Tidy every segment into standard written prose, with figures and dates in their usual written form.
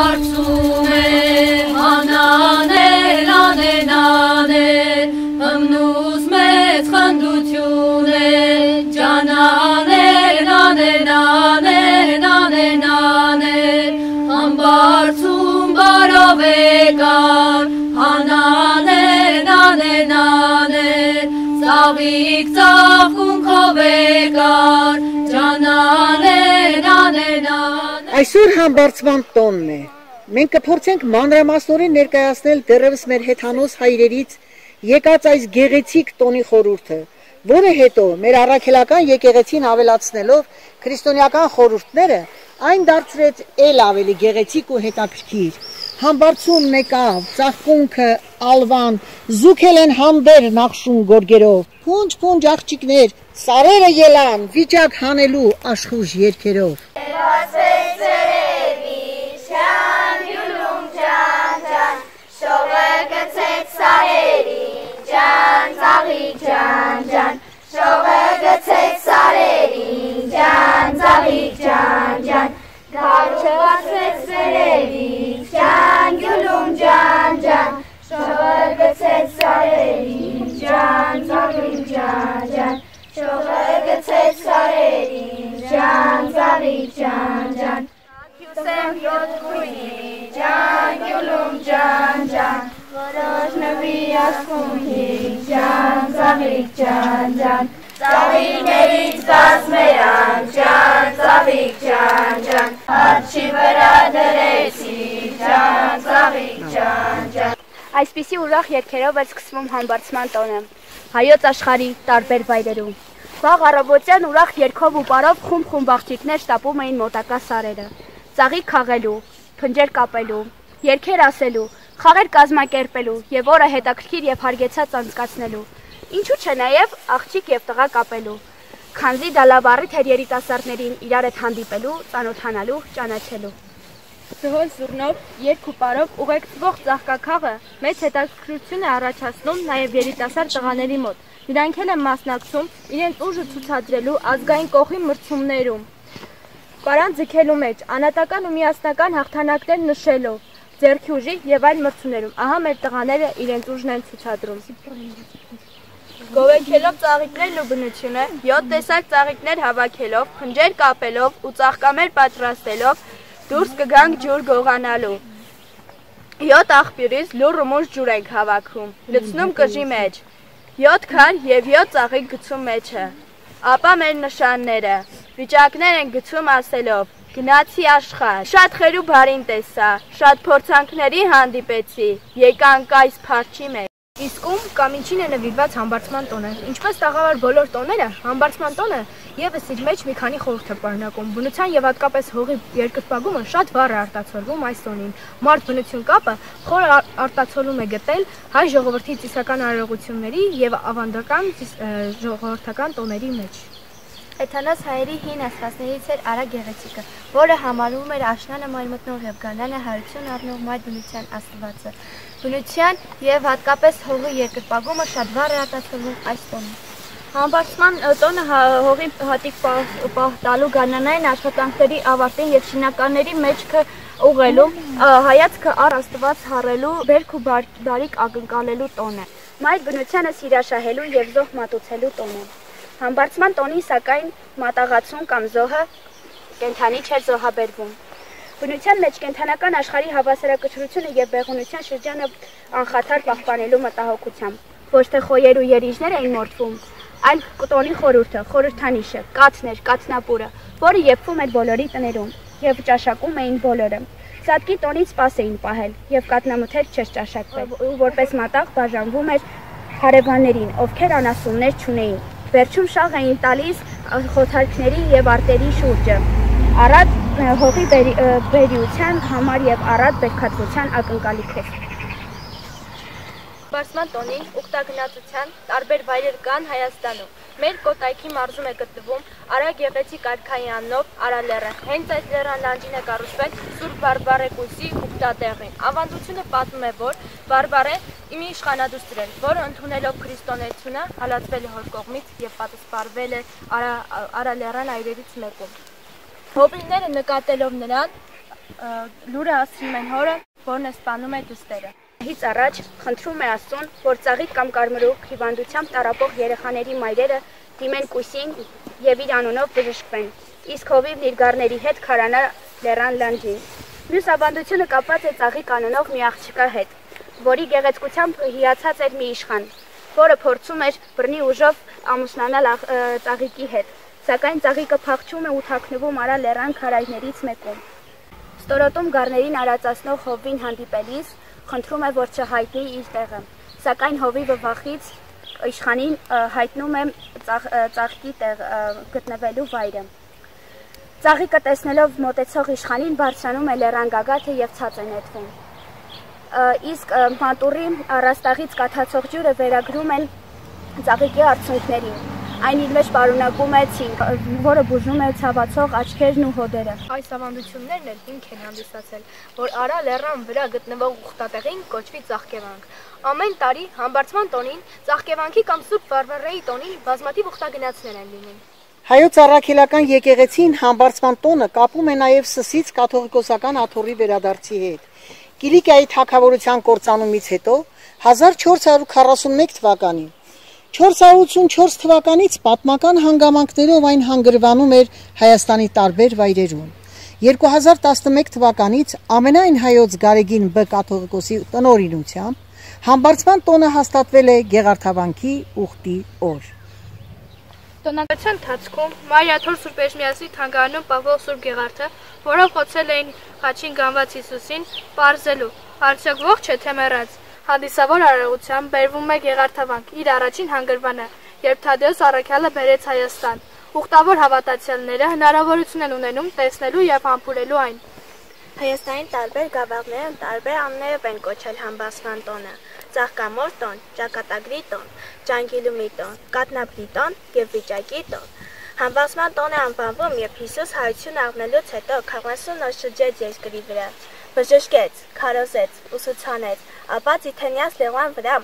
Համբարձում է անանել, անեն, անել, հմնուս մեծ խնդություն է, ջանանել, անեն, անեն, անեն, անել, համբարձում բարով եկար, անանել, անեն, անել, ծաղիկ ծաղկունքով եկար, ջանանել, անեն, անել։ Այսօր համբարձման տոնն է։ Մենք կփորձենք մանրամասնորեն ներկայացնել դեռևս մեր հեթանոս հայրերից եկած այս գեղեցիկ տոնի խորհուրդը, որը հետո մեր առաքելական եկեղեցին ավելացնելով քրիստոնեական խորհուրդները այն դարձրեց ել ավելի գեղեցիկ ու հետաքրքիր։ Համբարձումն եկավ, ծաղկունքը, ալվան, զուգել են համբեր նախշուն գորգերով, փունջ աղջիկներ, սարերը ելան, վիճակ հանելու աշխուժ երգերով։ Ծաղիկներից կազմերան, ջան, ծաղիկ ջան, ջան, արջի վրա դրեցի, ջան, ծաղիկ ջան, ջան։ Այսպիսի ուրախ երգերով էր սկսվում համբարձման տոնը հայոց աշխարհի տարբեր վայրերում։ Վաղ առավոտյան ուրախ երգով ու պարով խումբ աղջիկներ շտապում էին մոտակա սարերը, ծաղիկ քաղելու, փնջեր կապելու, երգեր ասելու, խաղեր կազմակերպելու եւ օրը հետաքրքիր եւ հարգեցած անցկացնելու։ Ինչու՞ չէ նաև աղջիկ եւ տղա կապելու, քանզի դա լավ առիթ էր երիտասարդներին իրար հետ հանդիպելու, ծանոթանալու, ճանաչելու։ Զհոլ զուռնով, երգ ու պարով ուղեկցվող ծաղկաքաղը մեծ հետաքրքրություն է առաջացնում նաև երիտասարդ տղաների մոտ։ Նրանք էլ են մասնակցում իրենց ուժը ցուցադրելու ազգային կողի մրցումներում, պարան ձգելու մեջ, անհատական ու միասնական հաղթանակներ նշելով, ձեռքի ուժի եւ այլ մրցումներում։ Ահա մեր տղաները իրենց ուժն են ցուցադրում։ Գովեքելով ծաղիկներն ու բնությունը, 7 տեսակ ծաղիկներ հավաքելով, փնջեր կապելով ու ծաղկամեր պատրաստելով, դուրս կգանք ջուր գողանալու։ 7 աղբյուրից լուռ ու մուժ ջուր ենք հավաքում, լցնում կժի մեջ, 7 քար եւ 7 ծաղիկ գցում մեջը։ Ապա մեր նշանները, վիճակներ են գցում ասելով. գնացի աշխարհ, շատ խեր ու բարին տեսա, շատ փորձանքների հանդիպեցի, եկանք այս փարչի մեջ։ Իսկ ում կամ ինչին է նվիրված համբարձման տոնը։ Ինչպես տաղավար բոլոր տոները, համբարձման տոնը եւս իր մեջ մի քանի խորհուրդ է պարունակում։ Բնության եւ հատկապես հողի երկրպագումը շատ վառ է արտացոլվում այս տոնին։ Մարդ-բնություն կապը խոր արտացոլում է գտել հայ ժողովրդի ծիսական արարողությունների եւ ավանդական ժողովրդական տոների մեջ։ Հեթանոս հայերի հին աստվածներից էր Արա Գեղեցիկը, որը համարվում էր աշնանը մայմտնող եւ գարնանը հարություն առնող մայր բնության աստվածը։ Բնության եւ հատկապես հողի երկրպագումը շատ վառ է արտացոլվում այս տոնում։ Համբարձման տոնը հողի հատիկ տալու գարնանային աշխատանքների ավարտին եւ շինականների մեջքը ուղղելու, հայացքը առ Աստված հառելու, բերք ու բարիք ակնկալելու տոն է։ Մայր բնությանը սիրաշահելու եւ զոհ մատուցելու տոն է։ Համբարձման տոնին սակայն մատաղացում կամ զոհը կենդանի չէր զոհաբերվում։ Բնության մեջ կենդանական աշխարհի հավասարակշռությունը եւ բեղունության շրջանը անխաթար պահպանելու մտահոգությամբ։ Ոչ թե խոյեր ու երիժներ էին մորթվում, այլ տոնի խորհուրդը, խորհրդանիշը, կաթներ, կաթնապուրը, որը եփվում էր բոլորի տներում եւ ճաշակում էին բոլորը։ Սատկի տոնից սպաս էին պահել եւ կաթնամթեր չէր ճաշակվել, ու որպես մատաղ բաժանվում էր հարևաններին, ովքեր անասուններ չունեին։ Վերջում շաղ էին տալիս խոթարքների եւ արտերի շուրջը, առատ հողի բերիության համար եւ առատ բերքատվության ակնկալիքով։ Բարսման տոնին ուխտագնացության տարբեր վայրեր կան Հայաստանում։ Մեր Կոտայքի մարզում է գտնվում Արա Գեղեցիկ արքայի անունով Արալեռը։ Հենց այդ լեռան լանջին է կառուցվել Սուրբ Բարբառե կույսի ուխտատեղին։ Ավանդությունը պատմում է, որ Բարբառեն իմի իշխանադուստր էր, որը ընդունելով քրիստոնեությունը հալածվել է հոր կողմից եւ պատասպարվել է Արալեռան այրերից մեկում։ Հոբիները նկատելով նրան լուրը հասցնում են հորը, որն է սպանում է դուստերը։ Հից առաջ խնդրում է Աստծուն, որ ծաղիկ կամ կարմրուկ հիվանդությամբ տառապող երեխաների մայրերը դիմեն կույսին եւ իր անունով բժշկվեն, իսկ հովիվն իր գառների հետ քարանա լեռան լանջին։ Մյուս ավանդությունը կապված է ծաղիկ անունով մի աղջկա հետ, որի գեղեցկությամբ հիացած էր մի իշխան, որը փորձում էր բռնի ուժով ամուսնանալ ծաղիկի հետ, սակայն ծաղիկը փախչում է ու թաքնվում արա լեռան քարայրներից մեկում։ Ստորոտում գառներին արածացնող հովին հանդիպելիս խնդրում է, որ չհայտնի իր տեղը, սակայն հովիվը վախից իշխանին հայտնում է ծաղկի տեղ գտնվելու վայրը։ Ծաղիկը տեսնելով մոտեցող իշխանին բարձրանում է լեռան գագաթը եւ ցած է նետվում։ Իսկ մատուռի առաստաղից կաթացող ջուրը վերագրում են ծաղիկի արցունքներին։ Այն իր մեջ պարունակում է ցինկ, որը բուժում է ցավացող աչքերն ու հոդերը։ Այս ավանդություններն էլ հիմք են հանդիսացել, որ Արա լեռան վրա գտնվող ուխտատեղին կոչվի ծաղկևանք։ Ամեն տարի համբարձման տոնին, ծաղկևանքի կամ Սուրբ Վարվարեի տոնին բազմաթիվ ուխտագնացներ են լինում։ Հայոց առաքելական եկեղեցին համբարձման տոնը կապում է նաև Սսից կաթողիկոսական աթոռի վերադարձի հետ։ Կիլիկիայի թագավորության կործանումից հետո 1441 թվականին 484 թվականից պատմական հանգամանքներով այն հանգրվանում էր Հայաստանի տարբեր վայրերում։ 2011 թվականից ամենայն հայոց Գարեգին Բ կաթողիկոսի տնօրինությամբ համբարձման տոնը հաստատվել է Գեղարդավանքի ուխտի օր։ Տոնակության ընթացքում Մարիաթոր Սուրբ Էջմիածնի թանգարանում պահվող Սուրբ Գեղարդը, որով խոցել էին խաչին գանված Հիսուսին, պարզելու արդյոք ողջ է թե մեռած։ Հանդիսավոր արարողությամբ բերվում է Գեղարդավանք, իր առաջին հանգրվանը, երբ Թադեոս առաքյալը բերեց Հայաստան։ Ուխտավոր հավատացյալները հնարավորություն են ունենում տեսնելու եւ համբուրելու այն։ Հայաստանի տարբեր գավառներում տարբեր անուններով են կոչել համբարձման տոնը՝ ծաղկամոր տոն, ճակատագրի տոն, ջանգիլումի տոն, կատնապրի տոն եւ վիճակի տոն։ Համբարձման տոն է անվանվում, երբ Հիսուս հայություն առնելուց հետո 40 օր շրջեց երկրի վրա, բժշկեց, քարոզեց, ուսուցանեց, ապա Ձիթենյաց լեռան վրա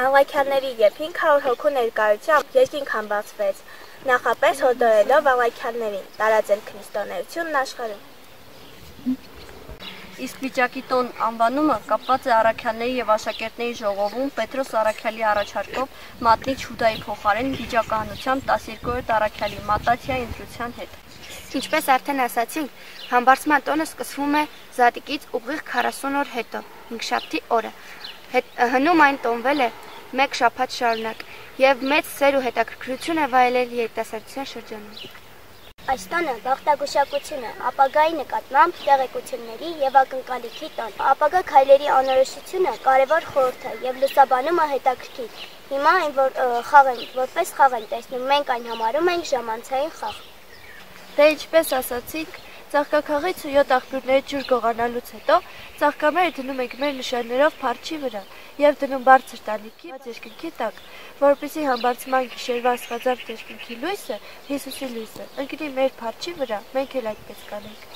առաքյալների եւ 500 հոգու ներկայությամբ երկինք համբարձվեց, նախապես հորդորելով առաքյալներին տարածել քրիստոնեությունն աշխարհում։ Իսկ վիճակի տոն անվանումը կապված է առաքյալների եւ աշակերտների ժողովում Պետրոս առաքյալի առաջարկով Մատնիչ Հուդայի փոխարեն վիճակահանությամբ 12-րդ առաքյալի Մատաթիայի ընտրության հետ։ Ինչպես արդեն ասացինք, համբարձման տոնը սկսվում է Զատիկից ուղիղ 40 օր հետո, հինգշաբթի օրը։ Հնում այն տոնվել է 1 շաբաթ շարունակ եւ մեծ սեր ու հետաքրքրություն է վայելել երիտասարդության շրջանում։ Այս տոնը գաղթագուշակությունը, ապագայի նկատմամբ տեղեկությունների եւ ակնկալիքի տոն։ Ապագա քայլերի անորոշությունը կարևոր խորհուրդ է եւ լուսաբանումը հետաքրքիր։ Հիմա այն որպես խաղ են տեսնում, մենք այն համարում ենք ժամանցային խաղ։ Դե ինչպես ասացիք, ծաղկաքաղից 7 աղբյուրների ջուր գողանալուց հետո ծաղկամերը դնում ենք մեր նշաններով փարչի վրա եւ դնում բարձր տանիքի երկնքի տակ, որպեսզի համբարձման գիշերվա աստղազարդ երկնքի լույսը, Հիսուսի լույսը, ընկնի մեր փարչի վրա, մենք էլ այդպես կանենք։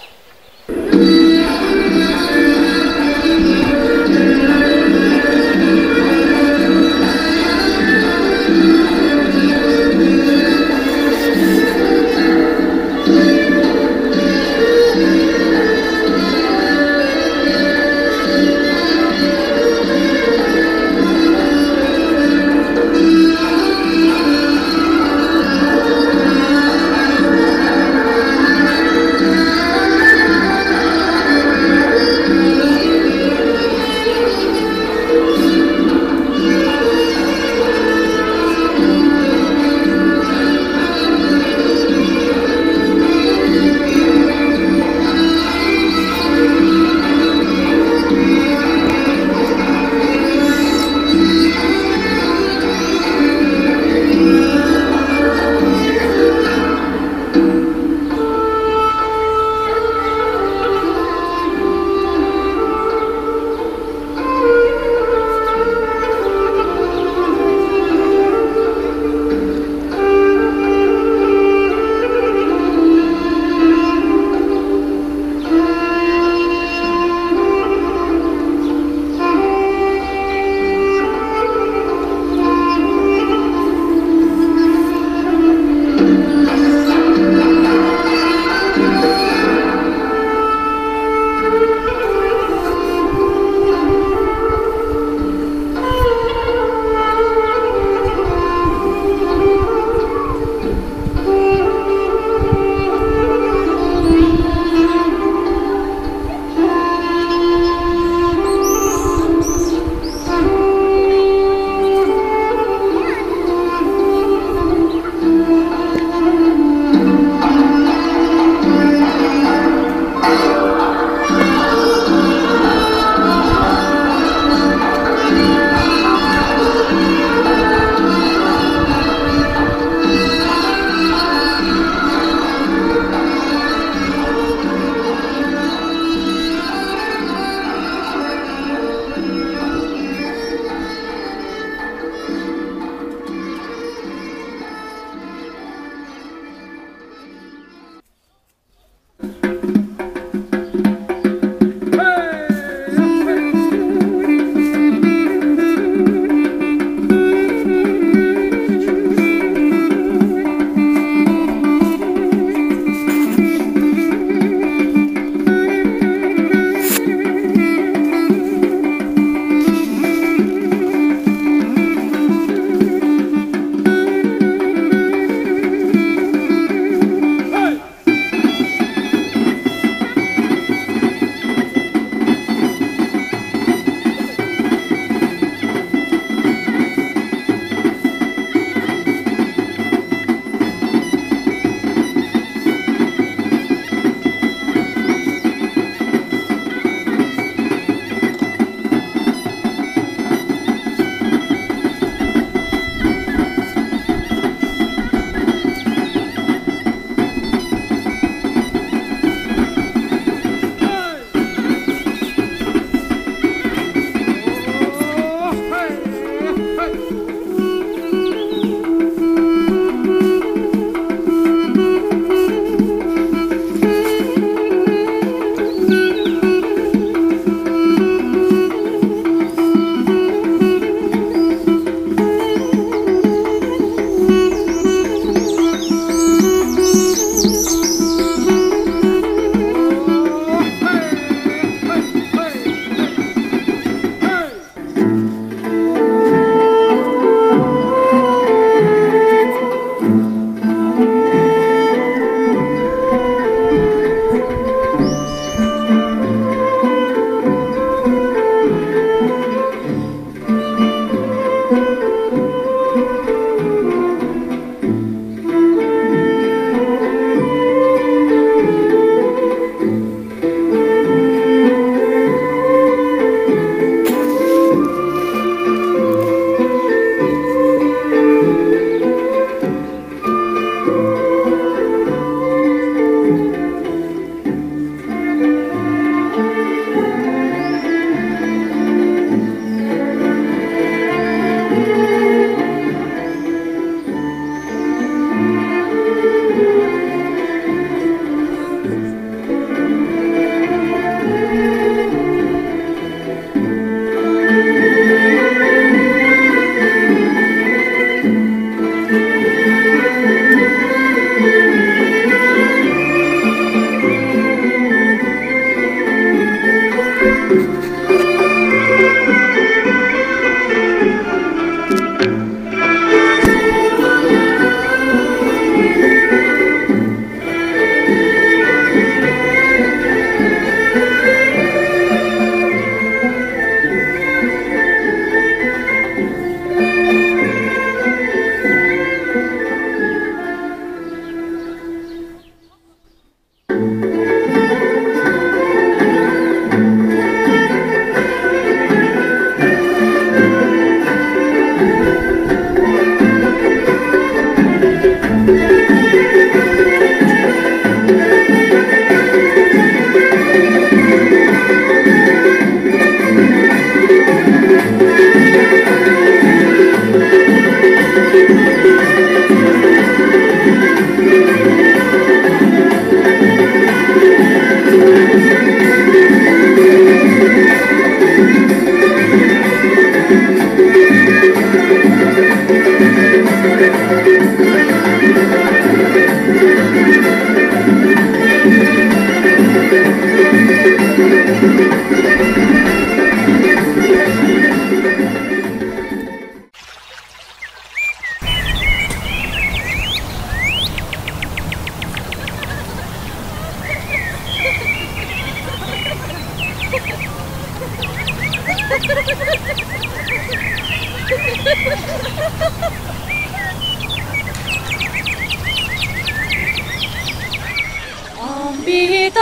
Ambita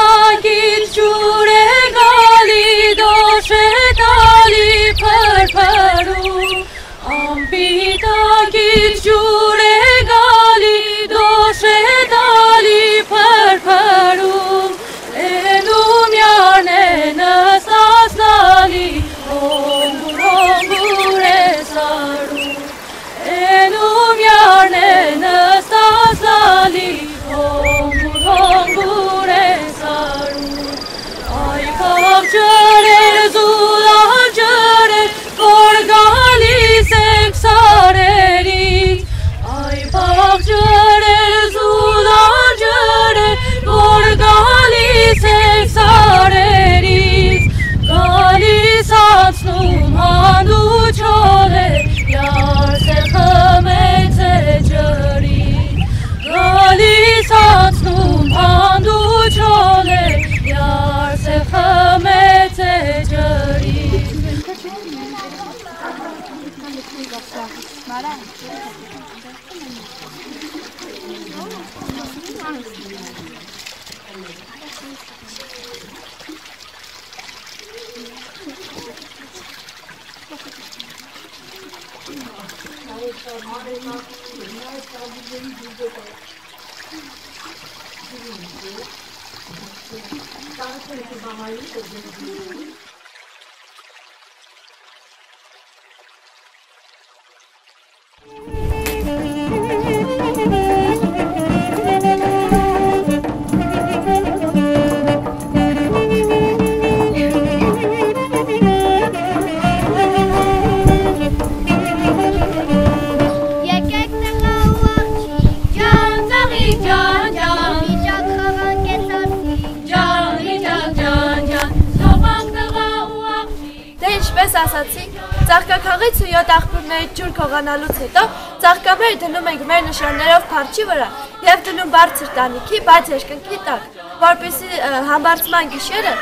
Ասացի, ծաղկաքաղից ու 7 աղբյուրներից ջուր քողանալուց հետո ծաղկաբերը դնում ենք մեր նշաններով փարչի վրա և դնում բարձր տանիքի, բայց երկնքի տակ, որպեսզի համբարձման գիշերը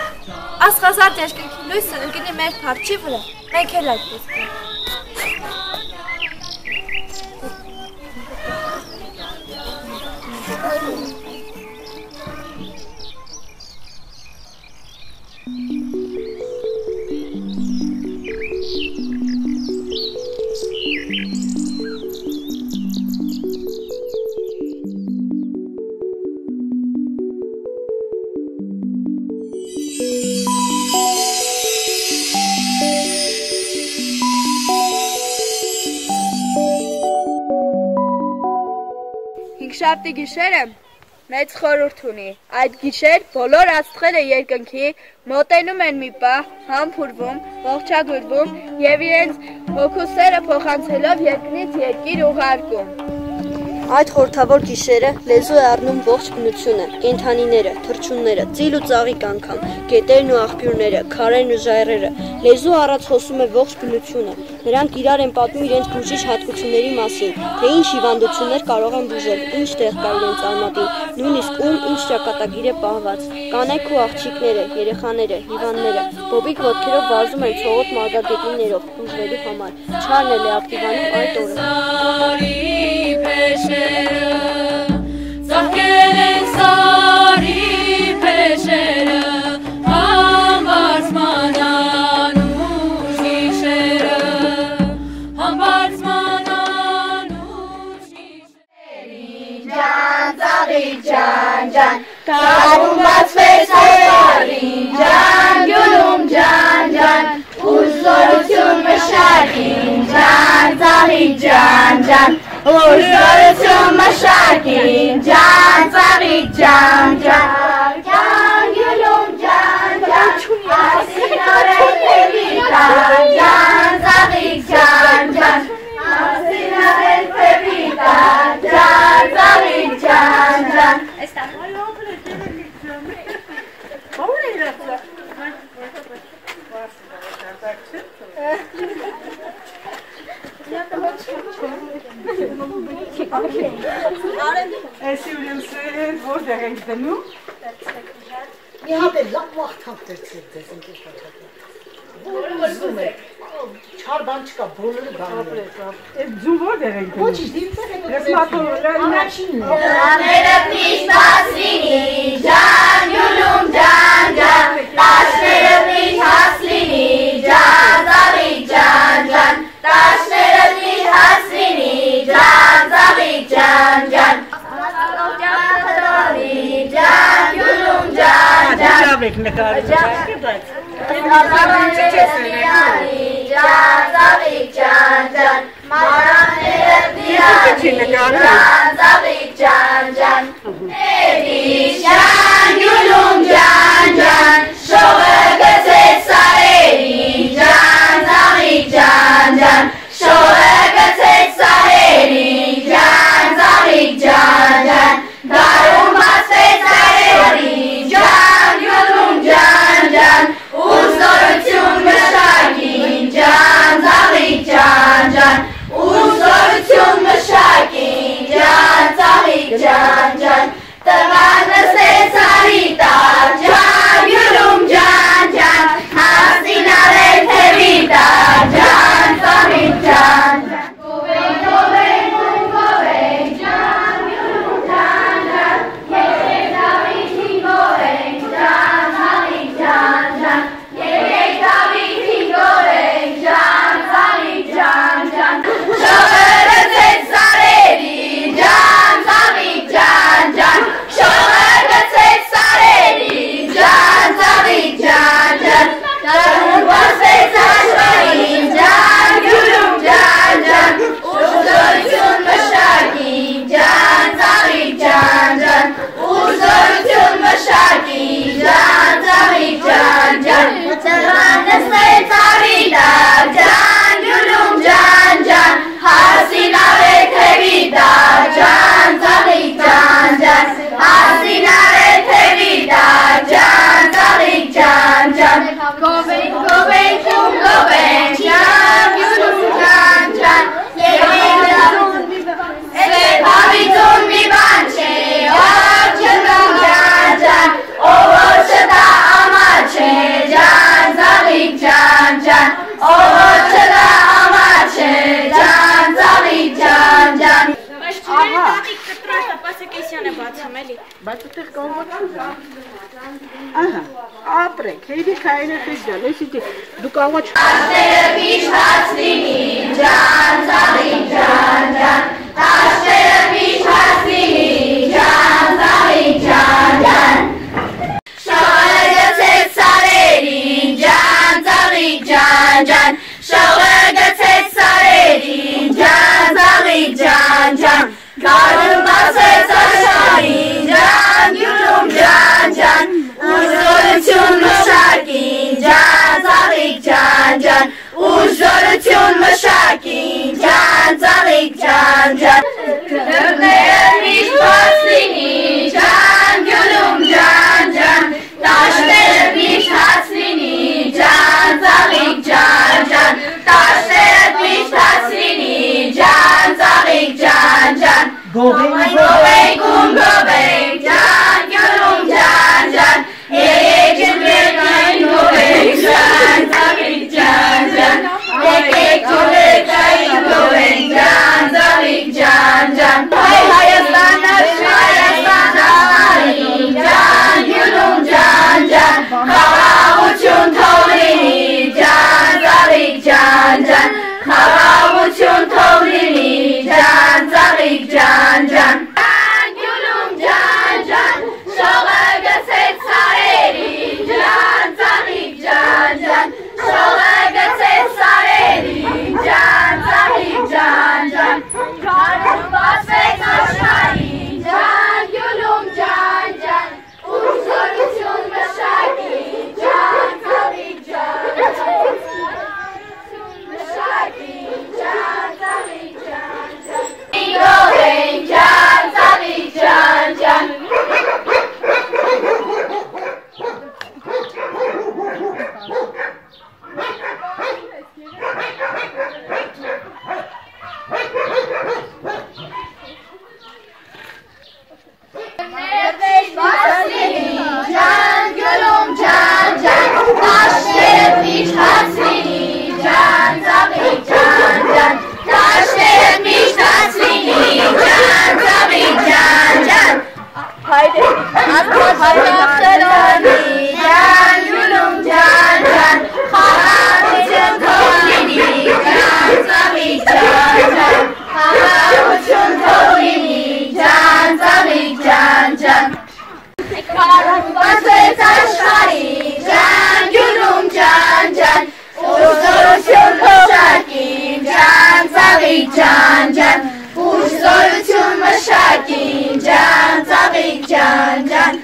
աստղազարդ երկնքի լույսը ընկնի մեր փարչի վրա, մենք էլ այդպես կենք։ Հինգշաբթի գիշերը մեծ խորհուրդ ունի, այդ գիշեր բոլոր աստղերը երկնքի մոտենում են մի պահ, համբուրվում, ողջագուրվում և իրենց հոգու սերը փոխանցելով երկրից երկիր ուղարկում։ Այդ խորհրդավոր գիշերը լեզու է առնում ողջ բնությունը, կենդանիները, թռչունները, ծիլ ու ծաղիկ անգամ, գետերն ու աղբյուրները, քարերն ու ժայռերը։ Լեզու առած խոսում է ողջ բնությունը։ Նրանք իրար են պատմում իրենց բուժիչ հատկությունների մասին, թե ինչ հիվանդություններ կարող են բուժել, ինչ տեղ կա իրենց արմատին, նույնիսկ ում ինչ ճակատագիր է պահված։ Կանայք ու աղջիկները, երեխաները, հիվանդները, բոբիկ ոտքերով վազում են ցողոտ մարգագետիններով բուժվելու համար։ Չարն էլ է ակտիվանում այդ օրը։ Ծաղկել են սարի փեշերը, համբարձման անուշ գիշերը, համբարձման անուշ գիշերին ջան, ծաղիկ ջան, ջան, կարում բացվեց հորին ջան, գյուլում ջան, ջան, ուզորություն մշակին ջան, ծաղիկ ջան, ջան, ուզորություն մշակին ջան, ծաղիկ ջան, ջան, ջան, գյուլում ջան, ջան, ասին արել պեպիտան ջան, ծաղիկ ջան, ջան, ասին արել պեպիտան ջան, ծաղիկ ջան, ջան, Εσύ ուրեմն որտեղ ենք դնում։ Մի հատ է լավ վաղ թափտեցել Որը ուզում եք։ Չար բան չկա, բոլորը գալու են։ Այդ ձու որտեղ ենք դնում։ Ոչինչ, դիմտեղ եք։ Ես մատորը առաջինն է։ Դրաները միշտ հասլինի ջան, յուլում ջան, ջան, տաշները միշտ հասլինի ջան, ծաղիկ ջան, ջան, տաշները միշտ հասլինի ջան, ծաղիկ ջան, ջան, ջան, յուլում ջան, ջան, Ջավ եք նկարում, բայց ծաղիկ ջան, ջան, մարաները դիանի ջան, ծաղիկ ջան, ջան, Էդիշան, յուլում ջան, ջան, շողը գցեց սարերին ջան, ծաղիկ ջան, ջան, շողը գցեց սարերին ջան, ծաղիկ ջան, ջան, գարում բացվեց արևին ջան, յուլում ջան, ջան, ուզորություն մշակին ջան, ծաղիկ ջան, ջան, ուզորություն մշակին ջան, ծաղիկ ջան, ջան, տղան նստեց արի տակ ջան, յուլում ջան, ջան, հասին արել թևի տակ ջան, ծաղիկ ջան, ջան, գովենք ջան, յուլում ջան, ջան, եկեք Դավիթին գովենք ջան, ծաղիկ ջան, ջան, եկեք Դավիթին գովենք ջան, ծաղիկ ջան, ջան, շողը գցեց Ovochada amache, jan zali jan jan. Ահա, կտրաշտա պասեկեսյանը բացում էլի։ Բայց այդտեղ կարող ահա, ապրեք, հերի քայլը դժալ, էսի դու կարող Տաշները միշտ հացնինի, ջան, ծաղի, ջան, ջան, տաշները միշտ հացնինի, ջան, ծաղի, ջան, ջան, շողը գցեց սարերին, ջան, ծաղի, ջան, ջան, շողը գցեց սարերին, ջան, ծաղի, ջան, ջան, գարուն բացեց աշխարհին, ջան, գյուլում, ջան, ջան, ուժորություն մշակին, ջան, ծաղիկ, ջան, ջան, ուժորություն մշակին, ջան, ծաղիկ, ջան, ջան, դռները միշտ բաց լինի, ջան, գյուլում, ջան, ջան, տաշները միշտ հաց լինի, ջան, ծաղիկ, ջան, ջան, տաշները միշտ հաց լինի, ջան, ծաղիկ, ջան, ջան, գովենք, գովենք, ջան, գյուլում, ջան, ջան, եկեք ջրվերկային գովենք, ջան, ծաղիկ, ջան, ջան, եկեք ջրվերկային գովենք, ջան, ծաղիկ, ջան, ջան, հայ Հայաստանը, Հայաստանը արի, ջան, գյուլում, ջան, ջան, խաղաղություն թող լինի, ջան, ծաղիկ, ջան, ջան, խաղաղություն թող լինի, ջան, ծաղիկ, ջան, ջան, գյուլում, ջան, ջան, շողը գցեց սարերին, ջան, ծաղիկ, ջան, ջան, շողը գցեց սարերին, ջան, ծաղիկ, ջան, ջան, գարուն բացվեց աշխարհին, ջան, գյուլում, ջան, ջան, ուժորություն մշակին, ջան, ծաղիկ, ջան, ջան, մշակին, ջան, ծաղիկ, ջան, ջան, գովենք, ջան, ծաղիկ, ջան, ջան, ջան, գյուլում, ջան, ջան, տաշները միշտ հաց լինի, ջան, ծաղիկ, ջան, ջան, տաշները միշտ հաց լինի, ջան, ծաղիկ, ջան, ջան, հայրենի, ջան, գյուլում, ջան, ջան, խաղաղություն թող լինի, ջան, ծաղիկ, ջան, ջան, խաղաղություն թող լինի, ջան, ծաղիկ, ջան, ջան, բացվեց աշխարհին, ջան, գյուլում, ջան, ջան, ուժորություն մշակին, ջան, ծաղիկ, ջան, ջան, ուժորություն մշակին, ջան, ծաղիկ, ջան, ջան,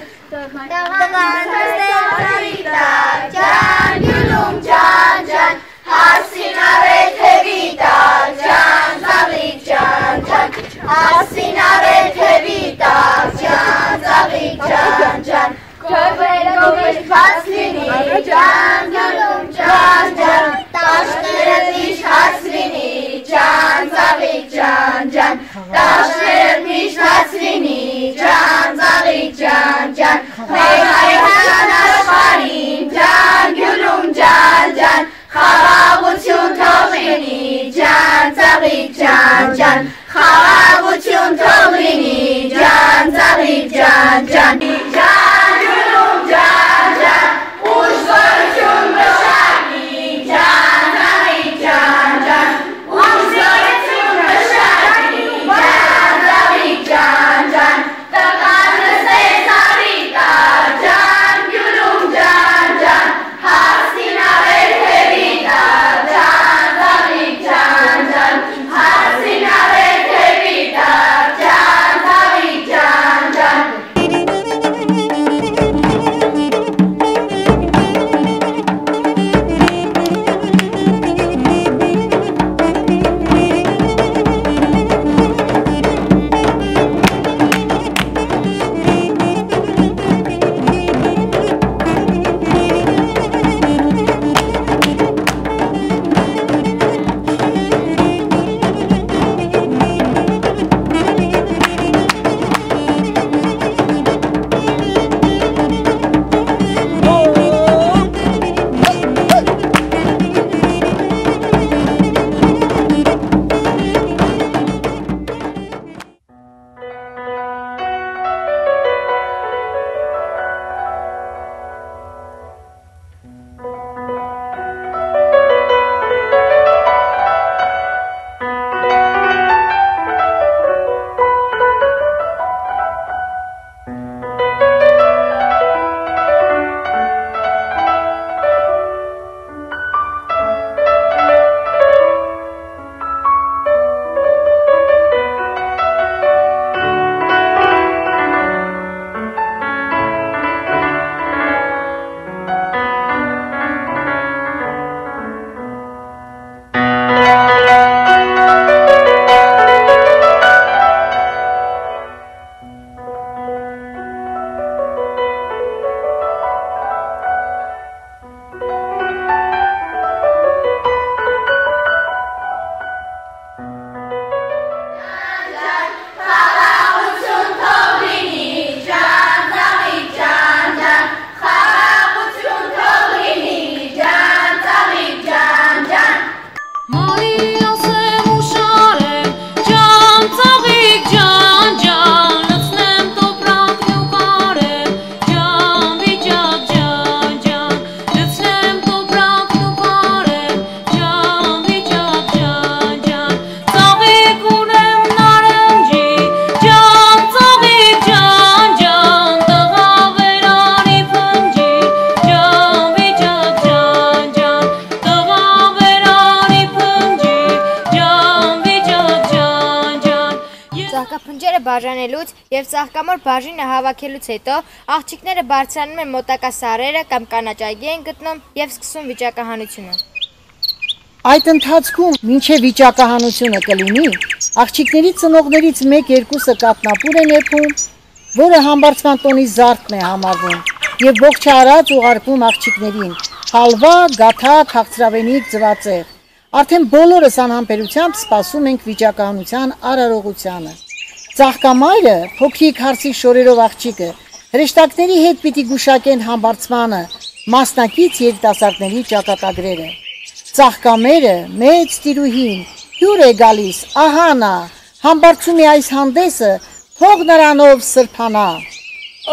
ջան, գյուլում, ջան, ջան, հասին արել թևի տակ, ջան, ծաղիկ, ջան, ջան, հասին արել թևի տակ, ջան, ծաղիկ, ջան, ջան, գովենք, բաց լինի, ջան, գյուլում, ջան, ջան, տաշները միշտ հաց լինի, ջան, ծաղիկ, ջան, ջան, տաշները միշտ հաց լինի, ջան, ծաղիկ, ջան, ջան, մեր Հայաստան աշխարհին, ջան, գյուլում, ջան, ջան, խաղաղություն թող լինի, ջան, ծաղիկ, ջան, ջան, խաղաղություն թող լինի, ջան, ծաղիկ, ջան, ջան, ջան, գյուլում, ջան, ջան, ուժորություն մշակին, ջան, ծաղիկ, ջան, ջան, ուժորություն մշակին, ջան, ծաղիկ, ջան, ջան, տղան նստեց արի տակ, ջան, գյուլում, ջան, ջան, հասին արել թևի տակ, ջան, ծաղիկ, ջան, ջան, հասին արել թևի տակ, ջան, ծաղիկ, ջան, ջան, բաժանելուց եւ ծաղկամոր բաժինը հավաքելուց հետո աղջիկները բարձրանում են մոտակա սարերը կամ կանաչայգի են գտնում եւ սկսում վիճակահանությունը։ Այդ ընթացքում մինչև վիճակահանությունը կլինի, աղջիկների ծնողներից 1-2-ը կատնապուր են եփում, որը համբարձման տոնի զարդն է համարվում, եւ ողջարած ուղարկվում աղջիկներին՝ հալվա, գաթա, քաղցրավենիք, ձվածեղ։ Արդեն բոլորս անհամբերությամբ սպասում ենք վիճակահանության արարողությանը։ Ծաղկամայրը, փոքրիկ հարցի շորերով աղջիկը, հրեշտակների հետ պիտի գուշակեն համբարձմանը, մասնակից երիտասարդների ճակատագրերը։ Ծաղկամերը, մեծ տիրուհին, հյուր է գալիս, ահա նա, համբարձում է այս հանդեսը, թող նրանով սրբանա։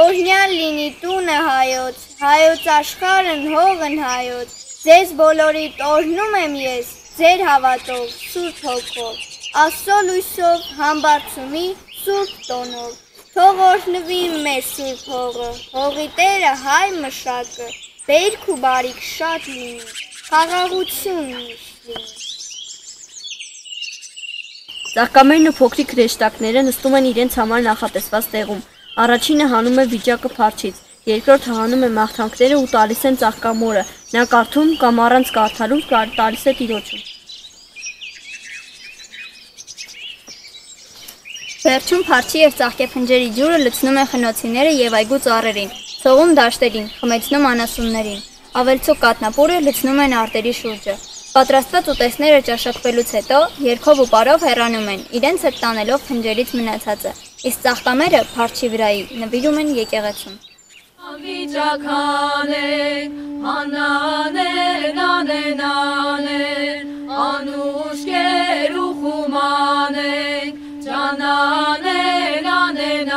Օրհնյալ լինի տունը հայոց, հայոց աշխարհն հողն հայոց, ձեզ բոլորիդ օրհնում եմ ես, ձեր հավատով, սուրբ հոգով, Աստծո լույսով, համբարձումի սուրբ տոնով, թող օրհնվի մեր սուրբ հողը, հողի տերը հայ մշակը, բերք ու բարիք շատ լինի, խաղաղություն միշտ լինի։ Ծաղկամերն ու փոքրիկ հրեշտակները նստում են իրենց համար նախատեսված տեղում։ Առաջինը հանում է վիճակը փարչից, երկրորդը հանում է մաղթանքները ու տալիս են ծաղկամորը, նա կարդում կամ առանց կարդալու տալիս է տիրոջը։ Վերջում փարչի եւ ծաղկեփնջերի ջուրը լցնում է խնոցիները եւ այգու ծառերին, ցողում դաշտերին, խմեցնում անասուններին, ավելցուկ կատնապուրը լցնում են արտերի շուրջը։ Պատրաստված ուտեստները ճաշակվելուց հետո երգով ու պարով հեռանում են, իրենց հետ տանելով փնջերից մնացածը, իսկ ծաղկամերը փարչի վրայի նվիրում են եկեղեցուն։ Վիճականենք, հանանեն, անեն, անուշկեր ու խումանենք, ճանանեն, անեն,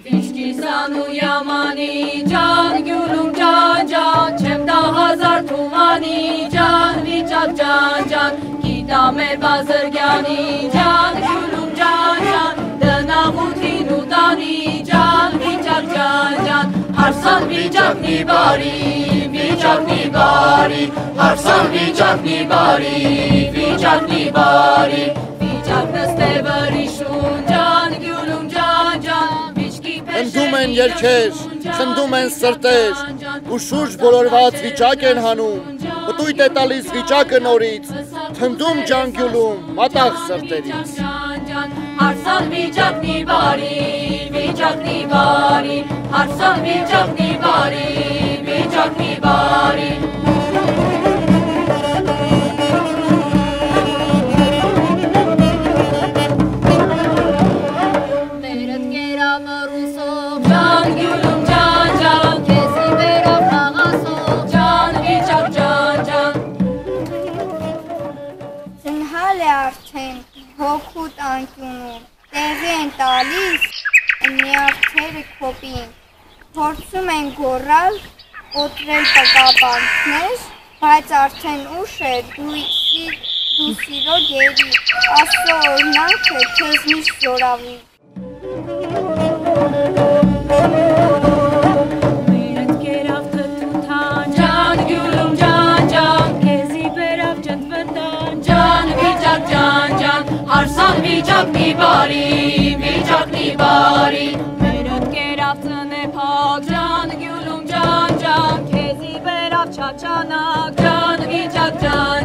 Վիշկիսան ու յամանի ջան, գյուլում ջան, չեմ տա հազար թումանի ջան, վիճակ ջան, գիտա մեր բազրգյանի ջան, գյուլում ջան, դնաղութին ու տանի ջան, վիճակ ջան, հարսան վիճակնի բարի, հարսան վիճակնի բարի, վիճակ նստե վրիշուն ջան, գյուլում ջան, Խնդում են երգեր, խնդում են սրտեր, ու շուրջ բոլորված վիճակ են հանում, պտույտ է տալիս վիճակը նորից, թնդում ջանգյուլում, մատաղ սրտերից։ Հարսան վիճակնի բարի, հարսան վիճակնի բարի, Հոգուտ անկյունում, տեղի են տալիս, նյարդերը քոպին, փորձում են գոռալ, կոտրել տկապանքներ, բայց արդեն ուշ է, դու սիրո գերի, Աստծո օրհնանքը քեզ միշտ զորավի։ Մերդ կերավ թթութան, ջան, գյուլում ջան, քեզի բերավ ջնտվտան, ջան, վիճակ ջան, հարսան վիճակնի բարի, մերդ կերավ ծնեփակ, ջան, գյուլում ջան, քեզի բերավ չաչանակ, ջան, վիճակ ջան,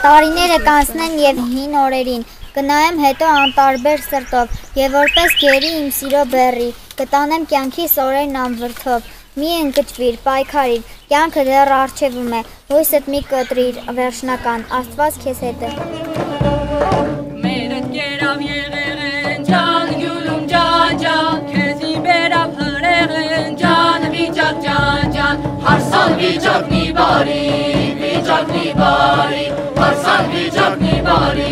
Տարիները կանցնեն եւ հին օրերին, կնայեմ հետո անտարբեր սրտով, եւ որպես գերի իմ սիրո բեռի, կտանեմ կյանքիս օրերն անվրդով, մի ընկճվիր, պայքարիր, կյանքը դեռ առջևում է, հույսդ մի կտրիր, վերջնական, Աստված քեզ հետ է։ Մերդ կերավ եղեղեն, ջան, գյուլում ջան, քեզի բերավ հրեղեն, ջան, վիճակ ջան, հարսան վիճակնի բարի, հարսան վիճակնի բարի,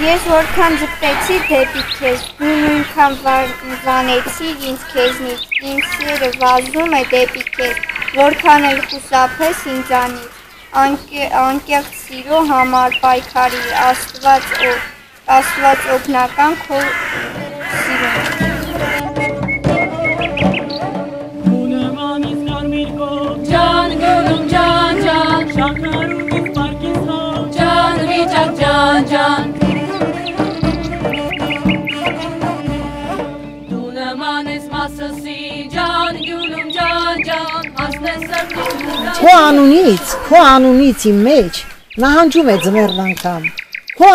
Ես որքան ձգտեցի դեպի քեզ, դու նույնքան վանեցիր ինձ քեզնից, իմ սերը վազում է դեպի քեզ, որքան էլ խուսափես ինձանից, անկեղծ սիրո համար պայքարի, Աստված օգնական քո սիրուն։ Ունեմանից կարմիր կով, քո անունից իմ մեջ նահանջում է ձմեռն անգամ։ Քո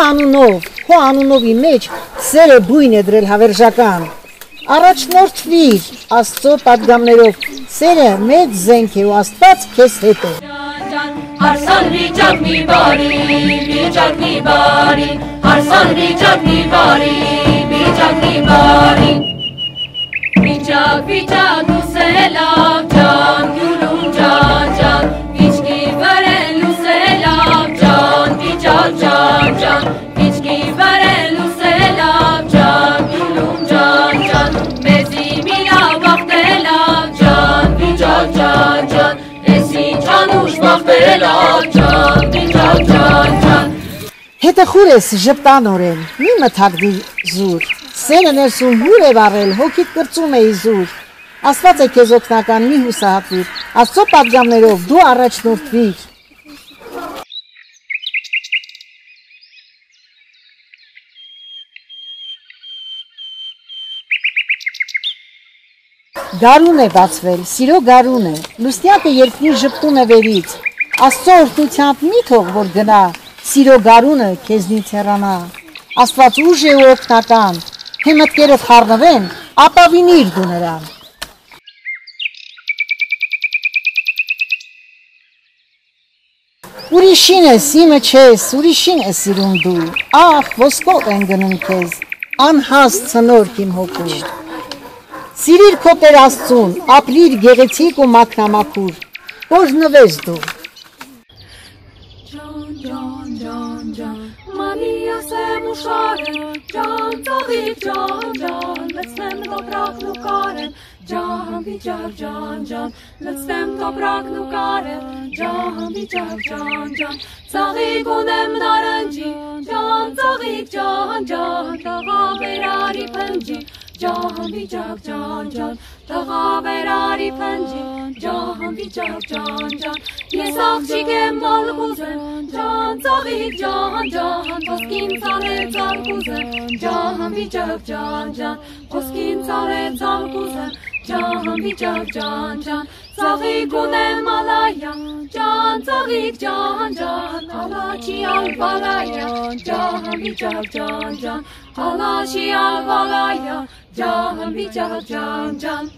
անունով իմ մեջ սերը բույն է դրել հավերժական։ Առաջնորդվիր Աստծո պատգամներով, սերը մեծ զենք է ու Աստված քեզ հետ է։ Հարսան վիճակ մի բարի, հարսան վիճակ մի բարի, վիճակ լուսելավ ջան, գյուլում ջան, վիճկի վրեն լուսելավ ջան, վիճակ ջան, վիճկի վրեն լուսելավ ջան, գյուլում ջան, մեզի միլավ բախտելավ ջան, վիճակ ջան, ես ինչ անուշ բախտելավ ջան, վիճակ ջան, Հետը խուր ես ժպտանորեն, մի մթագդի զուր, սերը ներսում հուր է վարել, հոգիտ կրծում է իզուր, Աստված է քեզ օգնական, մի հուսահատվիր, Աստծո պատգամներով դու առաջնորդվիր։ Գարուն է բացվել, սիրո գարուն է, լուսնյակը երկնի ժպտում է վերից, Աստծո օրհնությամբ մի թող որ գնա, Սիրո գարունը քեզնից հեռանա, Աստված ուժ է ու օգնական, թե մտքերով խառնվեն, ապավինիր դու նրան։ Ուրիշին ես, իմը չես, ուրիշին ես սիրում դու, ախ, ոսկով են գնում քեզ, անհաստ ցնորք իմ հոգու։ Սիրիր քո Տեր Աստծուն, ապրիր գեղեցիկ ու մաքրամաքուր, օրհնվես դու։ Մանիասեմ ու շարեն, ջան, ծաղիկ ջան, լցնեմ տոպրակն ու կարեն, ջան, վիճակ ջան, լցնեմ տոպրակն ու կարեն, ջան, վիճակ ջան, ծաղիկ ունեմ նարնջի, ջան, ծաղիկ ջան, տղա վերարի փնջի, ջան, վիճակ ջան, տղա վերարի փնջի, ջան, վիճակ ջան, ես աղջիկ եմ բալ կուզեմ, ջան, ծաղիկ ջան, ոսկին ծառե ծալ կուզեմ, ջան, վիճակ ջան, ոսկին ծառե ծալ կուզեմ, ջան, վիճակ ջան, ծաղիկ ունեմ ալայա, ջան, ծաղիկ ջան, ալաչի ալվալայա, ջան, վիճակ ջան, ալաչի ալվալայա, ջան, վիճակ ջան,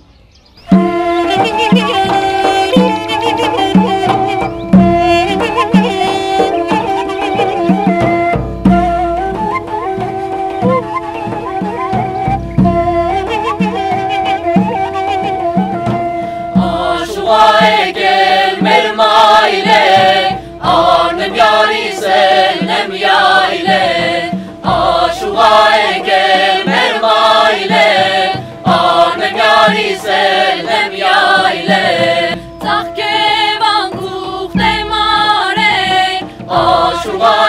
Աշուղա